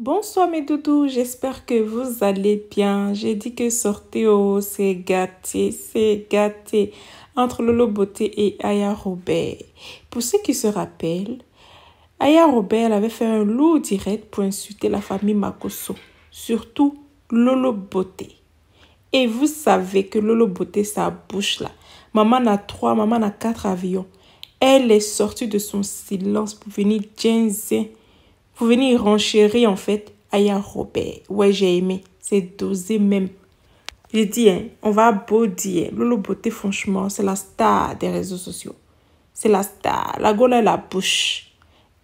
Bonsoir mes doudous, j'espère que vous allez bien. J'ai dit que sortez c'est gâté entre Lolo Beauté et Aya Robert. Pour ceux qui se rappellent, Aya Robert avait fait un lourd direct pour insulter la famille Makosso, surtout Lolo Beauté. Et vous savez que Lolo Beauté, sa bouche là, maman a 3, maman a 4 avions. Elle est sortie de son silence pour venir jaser. Pour venir renchérir en fait Aya Robert. Ouais, j'ai aimé. C'est dosé même. J'ai dit, hein, on va beau dire. Lolo Beauté, franchement, c'est la star des réseaux sociaux. C'est la star. La gueule, elle a bouche.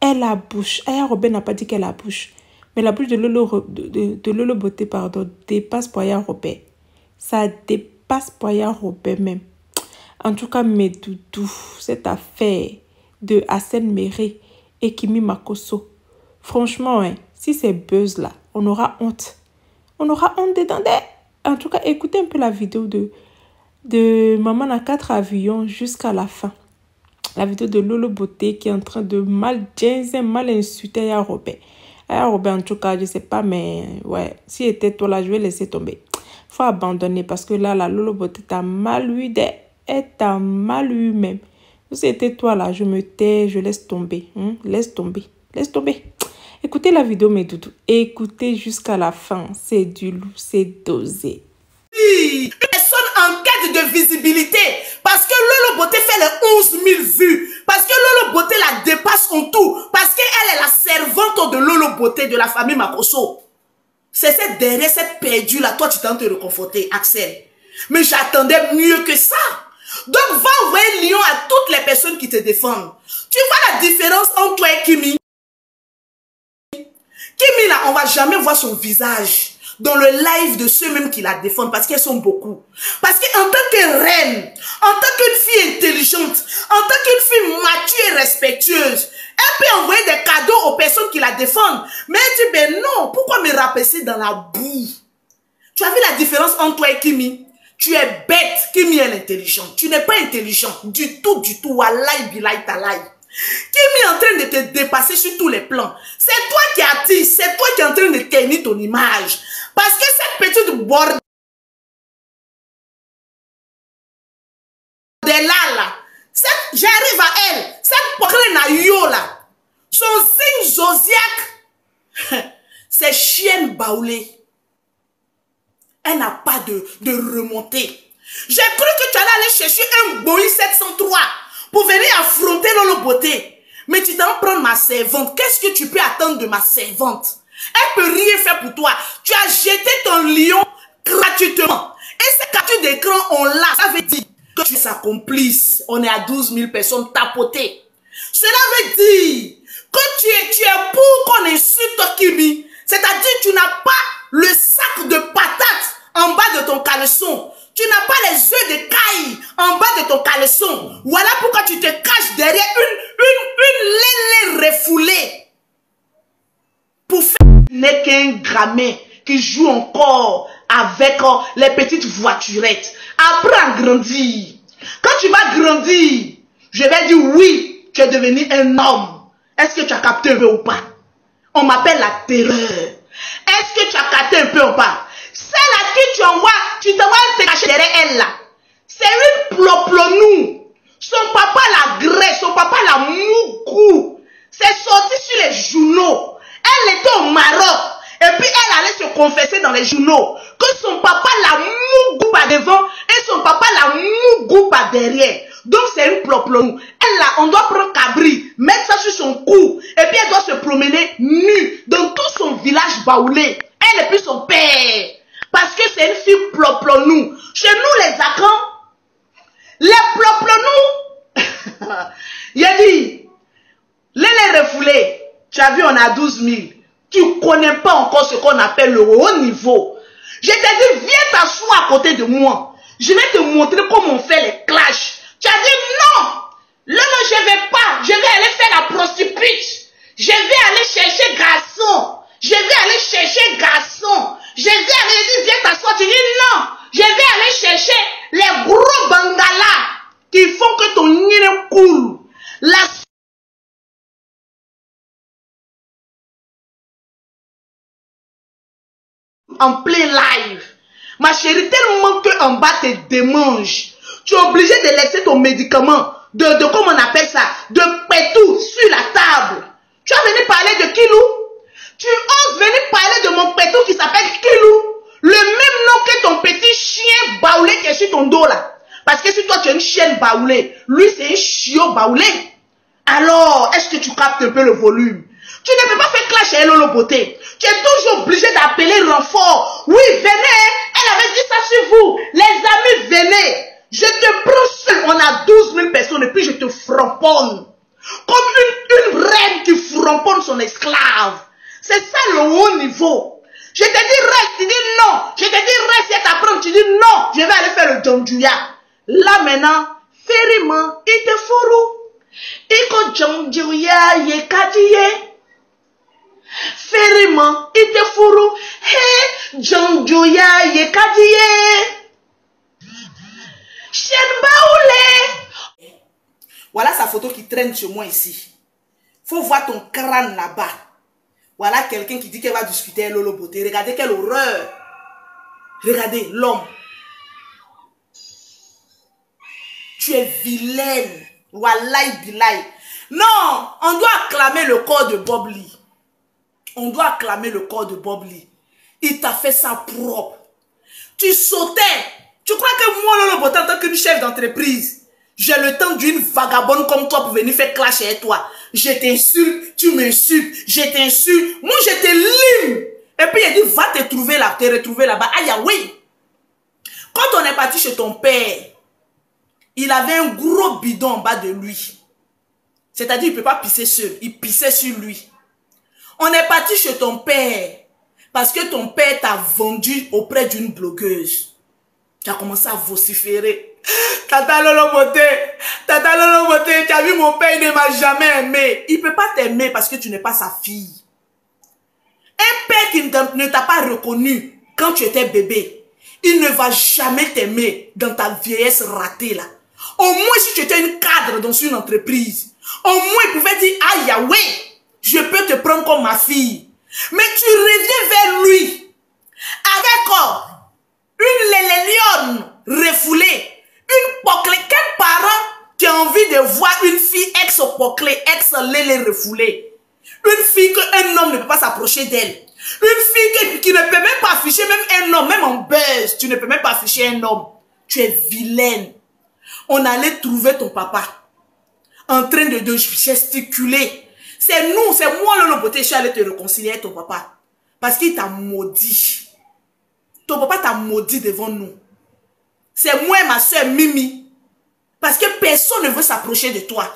Elle a bouche. Aya Robert n'a pas dit qu'elle a bouche. Mais la bouche de Lolo Beauté, pardon, dépasse pour Aya Robert. Ça dépasse pour Aya Robert même. En tout cas, mes doudous, cette affaire de Hassen Méré et Kimi Makosso. Franchement, hein, si c'est buzz là, on aura honte. On aura honte dedans. En tout cas, écoutez un peu la vidéo de Maman a 4 avions jusqu'à la fin. La vidéo de Lolo Beauté qui est en train de mal insulter Aya Robert. Aya Robert, en tout cas, je sais pas, mais ouais, si était toi là, je vais laisser tomber. Faut abandonner parce que là, la Lolo Beauté t'a mal eu. Elle t'a mal eu même. Si c'était toi là, je me tais, je laisse tomber. Hein? Laisse tomber. Laisse tomber. Écoutez la vidéo, mes doudous. Écoutez jusqu'à la fin. C'est du loup, c'est dosé. Une personne en quête de visibilité. Parce que Lolo Beauté fait les 11 000 vues. Parce que Lolo Beauté la dépasse en tout. Parce qu'elle est la servante de Lolo Beauté de la famille Makosso. C'est cette derrière, cette perdue là. Toi, tu tentes de te reconforter, Axel. Mais j'attendais mieux que ça. Donc, va envoyer lion à toutes les personnes qui te défendent. Tu vois la différence entre toi et Kimi? Kimi là, on va jamais voir son visage dans le live de ceux-mêmes qui la défendent parce qu'elles sont beaucoup. Parce qu'en tant que reine, en tant qu'une fille intelligente, en tant qu'une fille mature et respectueuse, elle peut envoyer des cadeaux aux personnes qui la défendent. Mais elle dit, ben non, pourquoi me rabaisser dans la boue? Tu as vu la différence entre toi et Kimi? Tu es bête, Kimi est intelligente. Tu n'es pas intelligent du tout, du tout. Wallahi billahi talahi. Kimi est en train de te dépasser sur tous les plans. C'est toi qui attires, c'est toi qui es en train de tenir ton image. Parce que cette petite bordel là, j'arrive à elle, cette portrait naïo là, son signe zodiaque, c'est chienne baoulée. Elle n'a pas de remontée. J'ai cru que tu allais aller chercher un Boeing 703 pour venir affronter Lolo Beauté. Mais tu t'en prends ma servante. Qu'est-ce que tu peux attendre de ma servante? Elle peut rien faire pour toi. Tu as jeté ton lion gratuitement. Et ces captures d'écran, on l'a. Ça veut dire que tu es sa complice. On est à 12 000 personnes tapotées. Cela veut dire que tu es pour qu'on insulte Kimi. C'est-à-dire que tu n'as pas le sac de patates en bas de ton caleçon. Tu n'as pas les œufs de caille en bas de ton caleçon. Voilà pourquoi tu te caches derrière une lélé refoulée. Pour faire n'est qu'un gramin qui joue encore avec les petites voiturettes. Apprends à grandir. Quand tu vas grandir, je vais dire oui, tu es devenu un homme. Est-ce que tu as capté un peu ou pas? On m'appelle la terreur. Est-ce que tu as capté un peu ou pas? Celle à qui tu t'envoies te cacher derrière elle là. C'est une ploplonou. Son papa la graisse, son papa la mougou. C'est sorti sur les journaux. Elle était au Maroc. Et puis elle allait se confesser dans les journaux que son papa la mougou par devant et son papa la mougou par derrière. Donc c'est une ploplonou. Elle là, on doit prendre cabri, mettre ça sur son cou. Et puis elle doit se promener nue dans tout son village baoulé. Elle et puis son père. Parce que c'est une fille ploplonou. Chez nous les Akans, les ploplonou, il a dit, les refoulés, tu as vu on a 12 000. Tu ne connais pas encore ce qu'on appelle le haut niveau. Je t'ai dit, viens t'asseoir à côté de moi. Je vais te montrer comment on fait les clashs. Tu as dit non. Là, non, je ne vais pas. Je vais aller faire la prostitute. Je vais aller chercher garçon. Je vais aller chercher garçon. Je vais aller dire, viens t'asseoir. Tu dis non. Je vais aller chercher les gros bangalas qui font que ton nid coule. La En plein live. Ma chérie, tellement qu'en bas te démange. Tu es obligé de laisser ton médicament, comment on appelle ça, de pétou sur la table. Tu vas venir parler de Kilou. Tu oses venir parler de mon pétou qui s'appelle Kilou. Le même nom que ton petit chien baoulé qui est sur ton dos là. Parce que si toi tu es une chienne baoulée, lui c'est un chiot baoulé. Alors, est-ce que tu captes un peu le volume? Tu ne peux pas faire clash à Lolo Beauté. Tu es toujours obligé d'appeler renfort. Oui, venez. Elle avait dit ça sur vous. Les amis, venez. Je te prends seul. On a 12 000 personnes et puis je te framponne. Comme une reine qui framponne son esclave. C'est ça le haut niveau. Je te dis reste, tu dis non. Je te dis reste, et t'apprends, tu dis non. Je vais aller faire le Djondjouya. Là maintenant, Ferima, il te fourrou. Iko Djondjouya, yekatiye. Ferima, il te fourrou. He, Djondjouya, yekatiye. Shenbaoulé. Voilà sa photo qui traîne chez moi ici. Faut voir ton crâne là-bas. Voilà quelqu'un qui dit qu'elle va discuter à Lolo Beauté. Regardez quelle horreur. Regardez l'homme. Tu es vilaine. Wallahi billahi. Non, on doit acclamer le corps de Bob Lee. On doit acclamer le corps de Bob Lee. Il t'a fait ça propre. Tu sautais. Tu crois que moi, Lolo Beauté, en tant que chef d'entreprise, j'ai le temps d'une vagabonde comme toi pour venir faire clash avec toi. Je t'insulte, tu m'insultes, je t'insulte. Moi, je te lime. Et puis, il dit, va te trouver là, te retrouver là-bas. Aïe, oui. Quand on est parti chez ton père, il avait un gros bidon en bas de lui. C'est-à-dire, il ne peut pas pisser seul. Il pissait sur lui. On est parti chez ton père parce que ton père t'a vendu auprès d'une blogueuse. Tu as commencé à vociférer. Tata Lolo Beauté, tu as vu mon père, il ne m'a jamais aimé. Il ne peut pas t'aimer parce que tu n'es pas sa fille. Un père qui ne t'a pas reconnu quand tu étais bébé, il ne va jamais t'aimer dans ta vieillesse ratée là. Au moins si tu étais une cadre dans une entreprise, au moins il pouvait dire, ah Yahweh, je peux te prendre comme ma fille. Mais tu reviens vers lui avec une lélélionne refoulée, une poclée. Quel parent qui a envie de voir une fille ex-poclée, ex-lélé refoulée? Une fille qu'un homme ne peut pas s'approcher d'elle. Une fille qui ne peut même pas afficher même un homme, même en buzz, tu ne peux même pas afficher un homme. Tu es vilaine. On allait trouver ton papa en train de gesticuler. C'est nous, c'est moi Lolo Beauté, je suis allé te réconcilier avec ton papa. Parce qu'il t'a maudit. Ton papa t'a maudit devant nous. C'est moi et ma soeur Mimi. Parce que personne ne veut s'approcher de toi.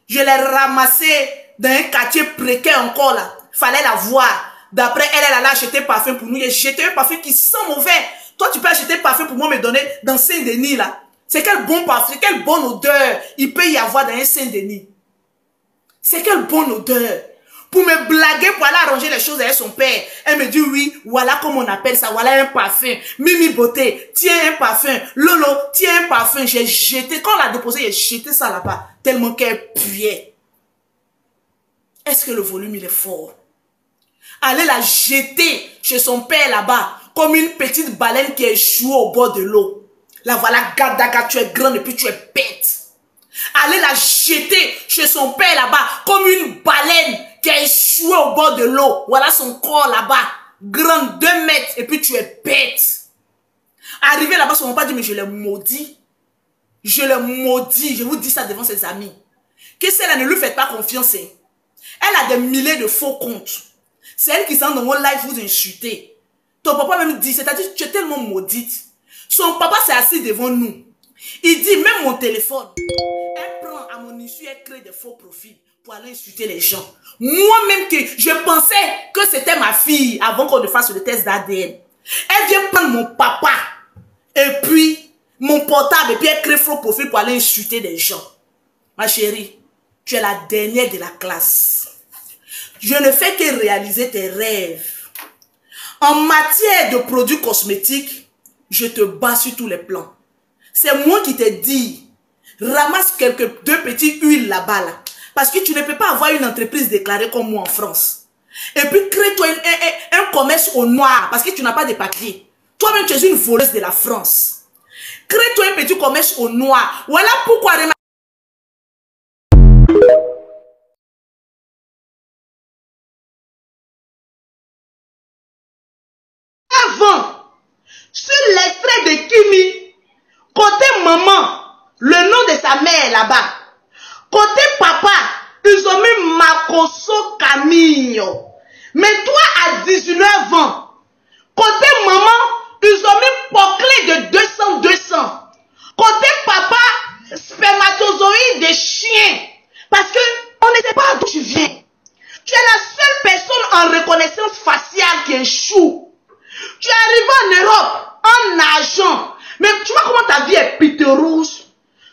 Je l'ai ramassé dans un quartier précaire encore là. Fallait la voir. D'après elle, elle allait acheter parfum pour nous. J'ai jeté un parfum qui sent mauvais. Toi, tu peux acheter parfum pour moi me donner dans Saint-Denis là. C'est quel bon parfum, quelle bonne odeur il peut y avoir dans un Saint-Denis. C'est quelle bonne odeur. Pour me blaguer, pour aller arranger les choses avec son père. Elle me dit oui, voilà comment on appelle ça, voilà un parfum. Mimi Beauté, tiens un parfum. Lolo, tiens un parfum. J'ai jeté, quand on l'a déposé, j'ai jeté ça là-bas. Tellement qu'elle puait. Est-ce que le volume il est fort? Allez la jeter chez son père là-bas, comme une petite baleine qui est échouée au bord de l'eau. Là voilà, gadaga, tu es grande et puis tu es bête. Allez la jeter chez son père là-bas, comme une baleine qui a échoué au bord de l'eau. Voilà son corps là-bas, grande 2 mètres, et puis tu es bête. Arrivé là-bas, son papa dit, mais je l'ai maudit. Je l'ai maudit, je vous dis ça devant ses amis. Que celle-là ne lui fait pas confiance. Elle a des milliers de faux comptes. C'est elle qui s'en dans mon live vous insulter. Ton papa même dit, c'est-à-dire tu es tellement maudite. Son papa s'est assis devant nous. Il dit, même mon téléphone, elle prend à mon issue, elle crée des faux profils pour aller insulter les gens. Moi-même, que je pensais que c'était ma fille avant qu'on ne fasse le test d'ADN. Elle vient prendre mon papa et puis mon portable et puis elle crée faux profil pour aller insulter des gens. Ma chérie, tu es la dernière de la classe. Je ne fais que réaliser tes rêves. En matière de produits cosmétiques, je te bats sur tous les plans. C'est moi qui t'ai dit, ramasse deux petites huiles là-bas. Là, parce que tu ne peux pas avoir une entreprise déclarée comme moi en France. Et puis crée-toi un commerce commerce au noir parce que tu n'as pas de papier. Toi-même, tu es une voleuse de la France. Crée-toi un petit commerce au noir. Voilà pourquoi... Avant, sur l'extrait de Kimi, côté maman, le nom de sa mère là-bas. Côté papa, ils ont mis Makoso Camillo. Mais toi, à 19 ans, côté maman, ils ont mis Poclé de 200. Côté papa, spermatozoïde de chien. Parce que on ne sait pas d'où tu viens. Tu es la seule personne en reconnaissance faciale qui échoue. Tu es arrivé en Europe, en argent. Mais tu vois comment ta vie est pitoureuse.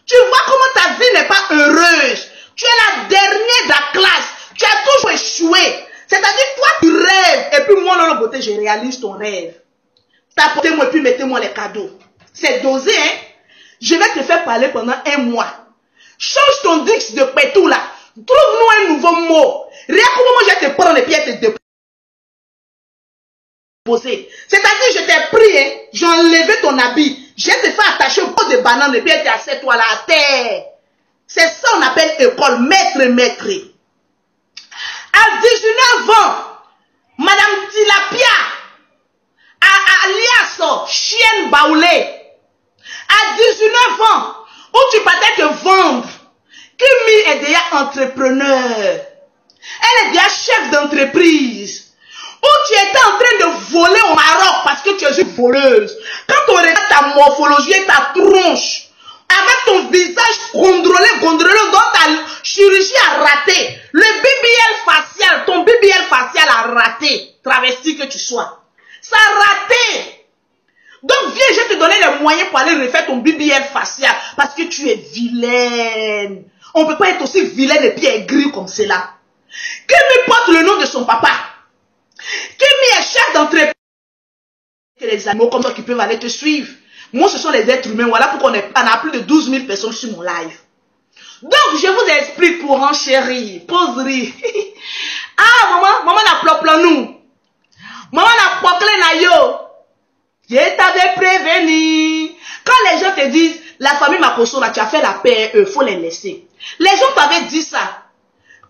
Tu vois comment ta vie n'est pas heureuse. Tu es la dernière de la classe. Tu as toujours échoué. C'est-à-dire, toi, tu rêves. Et puis, moi, dans la beauté, je réalise ton rêve. Tapotez-moi et puis mettez-moi les cadeaux. C'est dosé, hein. Je vais te faire parler pendant 1 mois. Change ton dix de pétou là. Trouve-nous un nouveau mot. Rien comment moi, je vais te prendre et puis te déposer. C'est-à-dire, je t'ai pris, hein. J'ai enlevé ton habit. Je vais te faire attacher au pot de banane et puis tu assieds-toi là à terre. C'est ça qu'on appelle école, maître. À 19 ans, Madame Tilapia, alias chienne baoulée, à 19 ans, où tu partais te vendre, Kimi est déjà entrepreneur, elle est déjà chef d'entreprise, où tu étais en train de voler au Maroc parce que tu es une voleuse. Quand on regarde ta morphologie et ta tronche, avec ton visage gondrolé, dont ta chirurgie a raté, le BBL facial, ton BBL facial a raté, travesti que tu sois. Ça a raté. Donc viens, je vais te donner les moyens pour aller refaire ton BBL facial, parce que tu es vilaine. On ne peut pas être aussi vilaine et puis aigrie comme cela. Kimi porte le nom de son papa. Kimi est chef d'entreprise. Les animaux comme toi qui peuvent aller te suivre. Moi, ce sont les êtres humains. Voilà pourquoi on a plus de 12 000 personnes sur mon live. Donc, je vous explique pour enchérir, poserie. Ah, maman n'a ploplan nous. Maman n'a poclé na yo. Je t'avais prévenu. Quand les gens te disent, la famille Makoso, là, tu as fait la paix, il faut les laisser. Les gens t'avaient dit ça.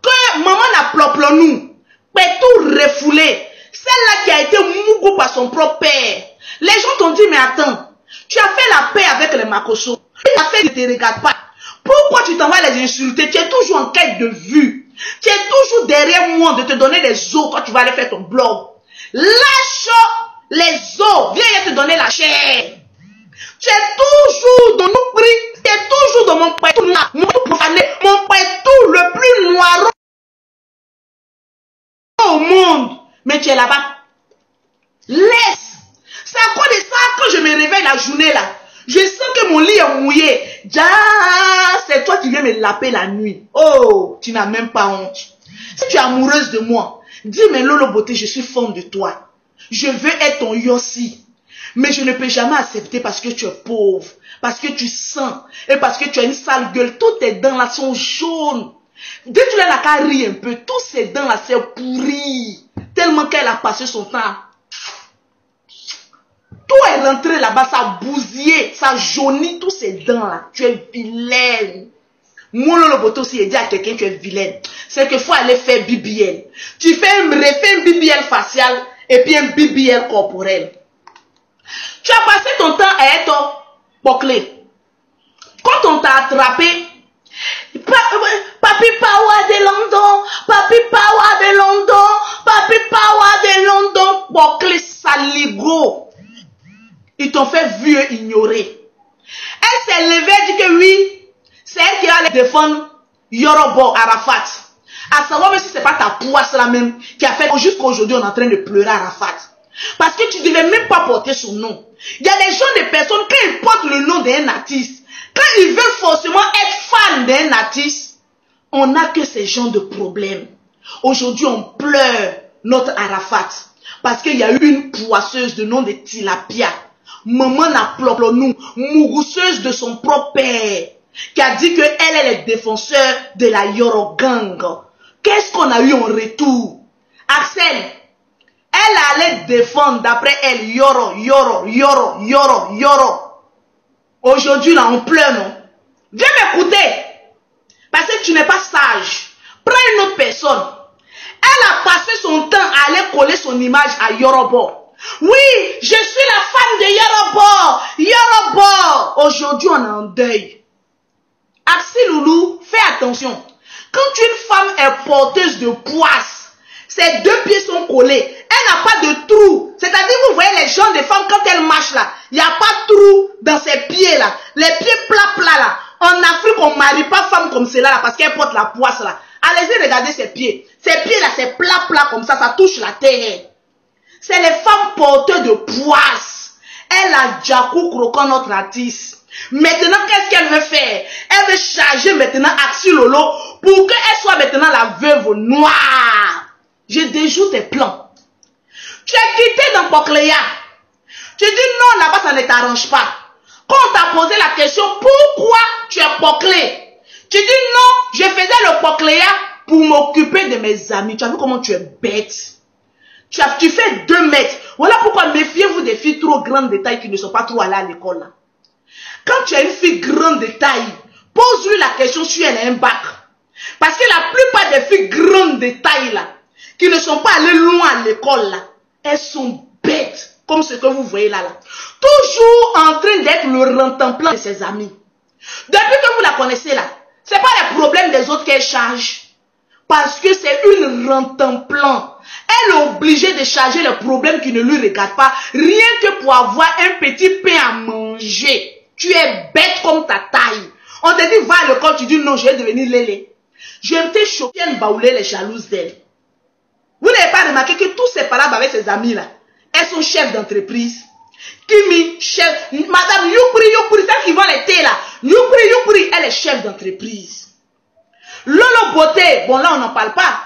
Que maman n'a ploplan nous. Tout refoulé. Celle-là qui a été mougou par son propre père. Les gens t'ont dit, mais attends. Tu as fait la paix avec les Makoso. Tu as fait, ne te regarde pas. Pourquoi tu t'en vas les insulter? Tu es toujours en quête de vue. Tu es toujours derrière moi de te donner les os quand tu vas aller faire ton blog. Lâche les os. Viens te donner la chair. Tu es toujours dans nos prix. Tu es toujours dans mon pétou là. Mon pétou le plus noir au monde. Mais tu es là-bas. Laisse. C'est à cause de ça quand je me réveille la journée là. Je sens que mon lit est mouillé. C'est toi qui viens me laper la nuit. Oh, tu n'as même pas honte. Si tu es amoureuse de moi, dis mais Lolo Beauté, je suis fan de toi. Je veux être ton Yossi. Mais je ne peux jamais accepter parce que tu es pauvre. Parce que tu sens. Et parce que tu as une sale gueule. Toutes tes dents là sont jaunes. Dès que tu l'as qu'à rire un peu, tous ses dents là c'est pourri. Tellement qu'elle a passé son temps. Tout est rentré là-bas, ça a bousillé, ça a jauni tous ces dents là. Tu es vilaine. Moi, le Beauté aussi, il dit à quelqu'un que tu es vilaine. C'est qu'il faut aller faire BBL. Tu refais un BBL facial et puis un BBL corporel. Tu as passé ton temps à être bouclé. Quand on t'a attrapé, Papi Power de London, Papi Power de London, Papi Power de London, bouclé saligo. Ils t'ont fait vieux ignorer. Elle s'est levée et dit que oui, c'est elle qui va aller défendre Yorobo Arafat. À savoir même si ce n'est pas ta poisse là même qui a fait jusqu'à aujourd'hui on est en train de pleurer Arafat. Parce que tu ne devais même pas porter son nom. Il y a des gens, des personnes, quand ils portent le nom d'un artiste, quand ils veulent forcément être fans d'un artiste, on n'a que ces genres de problèmes. Aujourd'hui on pleure notre Arafat. Parce qu'il y a eu une poisseuse de nom de Tilapia. Maman n'a ploplo nous, mougousseuse de son propre père, qui a dit qu'elle est le défenseur de la Yoro Gang. Qu'est-ce qu'on a eu en retour? Axel, elle allait allait défendre d'après elle, Yoro, Yoro, Yoro, Yoro, Yoro. Aujourd'hui, là, on pleure, non? Viens m'écouter. Parce que tu n'es pas sage. Prends une autre personne. Elle a passé son temps à aller coller son image à Yorobo. Oui, je suis la femme de Yorobo. Yorobo. Aujourd'hui, on est en deuil. Axi Loulou, fais attention. Quand une femme est porteuse de poisse, ses deux pieds sont collés. Elle n'a pas de trou. C'est-à-dire, vous voyez les gens des femmes, quand elles marchent là, il n'y a pas de trou dans ses pieds là. Les pieds plats là. En Afrique, on ne marie pas femme comme cela là parce qu'elle porte la poisse là. Allez-y, regardez ses pieds. Ses pieds là, c'est plat comme ça touche la terre. C'est les femmes porteuses de poisse. Elle a Djakou croquant notre artiste. Maintenant, qu'est-ce qu'elle veut faire? Elle veut charger maintenant Axi Lolo pour qu'elle soit maintenant la veuve noire. Je déjoue tes plans. Tu es quitté dans Pocléa. Tu dis non, là-bas, ça ne t'arrange pas. Quand on t'a posé la question, pourquoi tu es Poclé? Tu dis non, je faisais le Pocléa pour m'occuper de mes amis. Tu as vu comment tu es bête? Tu fais 2 mètres. Voilà pourquoi méfiez-vous des filles trop grandes de taille qui ne sont pas trop allées à l'école là. Quand tu as une fille grande de taille, pose-lui la question si elle a un bac. Parce que la plupart des filles grandes de taille là, qui ne sont pas allées loin à l'école là, elles sont bêtes, comme ce que vous voyez là. Toujours en train d'être le rentemplant de ses amis. Depuis que vous la connaissez là, ce n'est pas les problèmes des autres qu'elle charge. Parce que c'est une rentemplant. Elle est obligée de charger les problèmes qui ne lui regardent pas, rien que pour avoir un petit pain à manger. Tu es bête comme ta taille. On te dit va à l'école, tu dis non, je vais devenir lélé. Je t'ai choqué, Baoulé, les jalouses d'elle. Vous n'avez pas remarqué que tous ces palabres avec ses amis là, elles sont chefs d'entreprise. Kimi, chef, Madame Youpri, celle qui vend les thés là, Youpri, elle est chef d'entreprise. Lolo Beauté, bon là on n'en parle pas.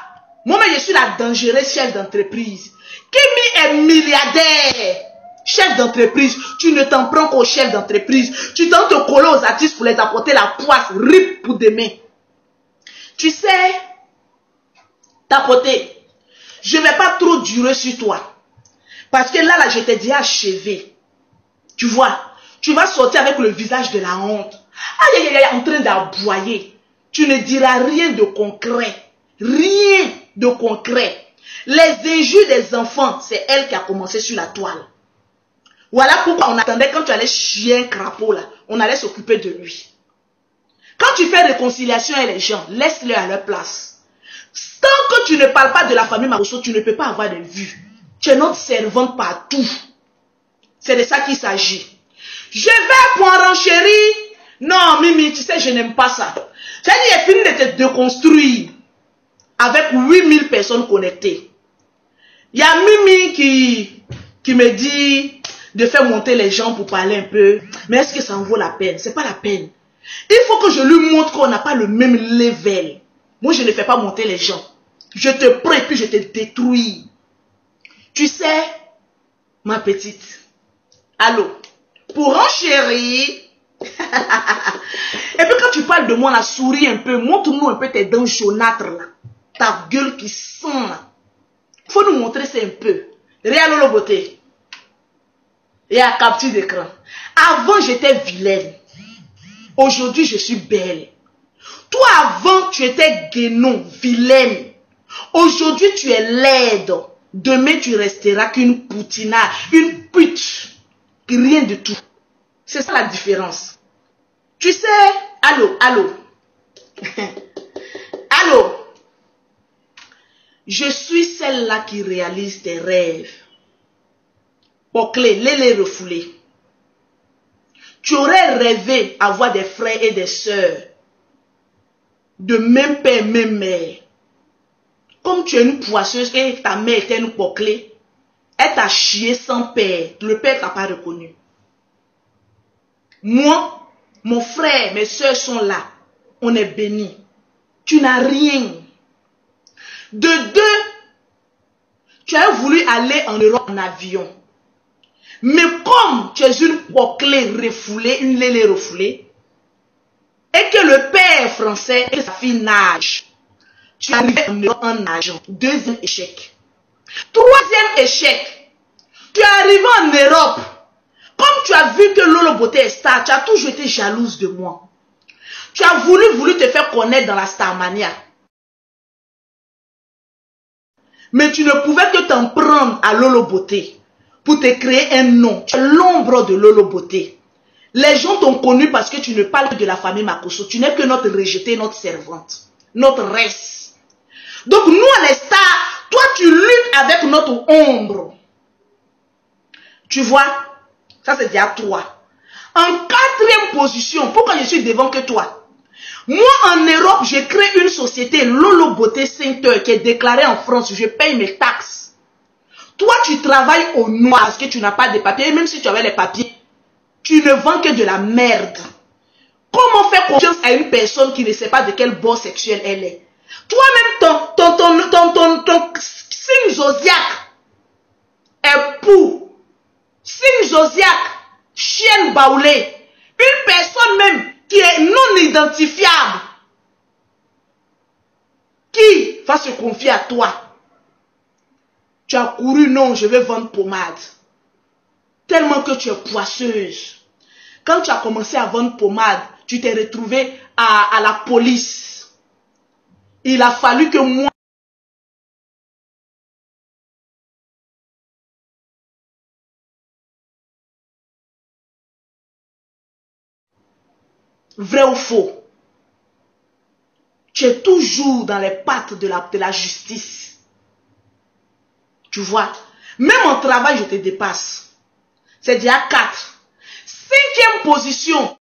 Moi mais je suis la dangereuse chef d'entreprise. Kimi est milliardaire. Chef d'entreprise, tu ne t'en prends qu'au chef d'entreprise. Tu t'en te coller aux artistes pour les apporter la poisse, rip pour demain. Tu sais, tapoter, je ne vais pas trop durer sur toi. Parce que là, je t'ai dit achevé. Tu vois, tu vas sortir avec le visage de la honte. Aïe, aïe, aïe, en train d'aboyer. Tu ne diras rien de concret. Rien de concret. Les injures des enfants, c'est elle qui a commencé sur la toile. Voilà pourquoi on attendait quand tu allais chier un crapaud là, on allait s'occuper de lui. Quand tu fais réconciliation avec les gens, laisse-les à leur place. Tant que tu ne parles pas de la famille Maroso, tu ne peux pas avoir de vue. Tu es notre servante partout. C'est de ça qu'il s'agit. Je vais pour un chéri. Non, Mimi, tu sais, je n'aime pas ça. C'est-à-dire, il est fini de te déconstruire avec 8000 personnes connectées. Il y a Mimi qui me dit de faire monter les gens pour parler un peu. Mais est-ce que ça en vaut la peine? C'est pas la peine. Il faut que je lui montre qu'on n'a pas le même level. Moi, je ne fais pas monter les gens. Je te prends et puis je te détruis. Tu sais, ma petite. Allô? Pour un chéri. Et puis quand tu parles de moi, là, souris un peu. Montre-nous un peu tes dents jaunâtres, là. Ta gueule qui sent, là. Il faut nous montrer ça un peu. Regarde Lolo Beauté. Et à capture d'écran. Avant, j'étais vilaine. Aujourd'hui, je suis belle. Toi, avant, tu étais guénon, vilaine. Aujourd'hui, tu es laide. Demain, tu resteras qu'une poutinade, une pute. Rien de tout. C'est ça la différence. Tu sais, allô. Allô. Je suis celle-là qui réalise tes rêves. Poclé, les refoulés. Tu aurais rêvé avoir des frères et des sœurs. De même père, même mère. Comme tu es une poisseuse et ta mère était une poclée, elle t'a chié sans père. Le père t'a pas reconnu. Moi, mon frère, mes sœurs sont là. On est bénis. Tu n'as rien. De deux, tu as voulu aller en Europe en avion. Mais comme tu es une poclée refoulée, une lélé refoulée, et que le père français et sa fille nage, tu es arrivé en Europe en nageant. Deuxième échec. Troisième échec, Tu es arrivé en Europe. Comme tu as vu que Lolo Beauté est star, tu as toujours été jalouse de moi. Tu as voulu te faire connaître dans la Starmania. Mais tu ne pouvais que t'en prendre à Lolo Beauté pour te créer un nom. Tu es l'ombre de Lolo Beauté. Les gens t'ont connu parce que tu ne parles que de la famille Makosso. Tu n'es que notre rejetée, notre servante, notre res. Donc nous, les stars, toi tu luttes avec notre ombre. Tu vois, ça c'est déjà toi. En 4e position, pourquoi je suis devant que toi? Moi en Europe, j'ai créé une société Lolo Beauté Center qui est déclarée en France. Je paye mes taxes. Toi tu travailles au noir parce que tu n'as pas de papiers. Et même si tu avais les papiers, tu ne vends que de la merde. Comment faire confiance à une personne qui ne sait pas de quel bord sexuel elle est? Toi-même, ton signe zodiaque est pour. Signe zodiaque, chienne baoulée. Une personne même qui est non identifiable. Qui va se confier à toi? Tu as couru, non, je vais vendre pommade. Tellement que tu es poisseuse. Quand tu as commencé à vendre pommade, tu t'es retrouvé à la police. Il a fallu que moi... Vrai ou faux? Tu es toujours dans les pattes de la justice. Tu vois? Même en travail, je te dépasse. C'est déjà 4. 5e position.